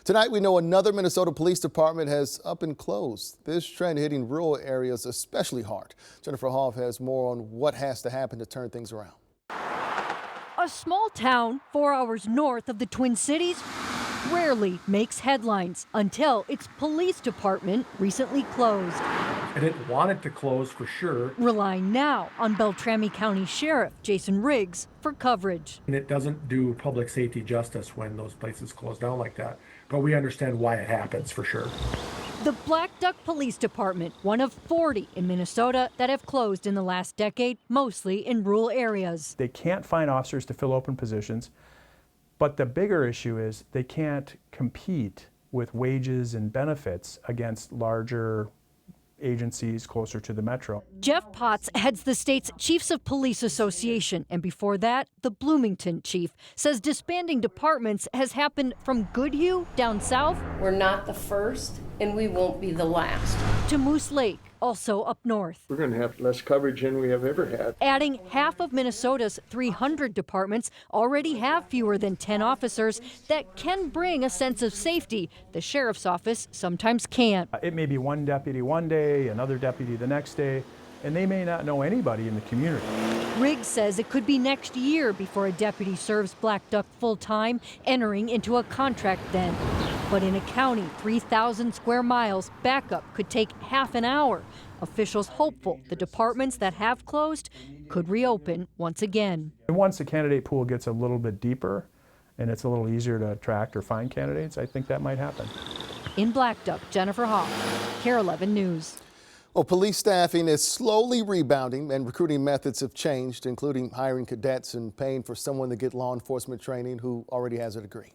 Tonight, we know another Minnesota Police Department has up and closed. This trend hitting rural areas especially hard. Jennifer Hoff has more on what has to happen to turn things around. A small town 4 hours north of the Twin Cities rarely makes headlines until its police department recently closed. I didn't want it to close for sure. Relying now on Beltrami County Sheriff Jason Riggs for coverage. And it doesn't do public safety justice when those places close down like that. But we understand why it happens for sure. The Blackduck Police Department, one of 40 in Minnesota that have closed in the last decade, mostly in rural areas. They can't find officers to fill open positions, but the bigger issue is they can't compete with wages and benefits against larger agencies closer to the metro. Jeff Potts heads the state's Chiefs of Police Association, and before that, the Bloomington chief says disbanding departments has happened from Goodhue down south. We're not the first, and we won't be the last. To Moose Lake, also up north. We're going to have less coverage than we have ever had. Adding half of Minnesota's 300 departments already have fewer than 10 officers that can bring a sense of safety the sheriff's office sometimes can't. It may be one deputy one day, another deputy the next day, and they may not know anybody in the community. Riggs says it could be next year before a deputy serves Blackduck full-time, entering into a contract then. But in a county 3,000 square miles, backup could take half an hour. Officials hopeful the departments that have closed could reopen once again. And once the candidate pool gets a little bit deeper and it's a little easier to attract or find candidates, I think that might happen. In Blackduck, Jennifer Hoff, KARE 11 News. Well, police staffing is slowly rebounding and recruiting methods have changed, including hiring cadets and paying for someone to get law enforcement training who already has a degree.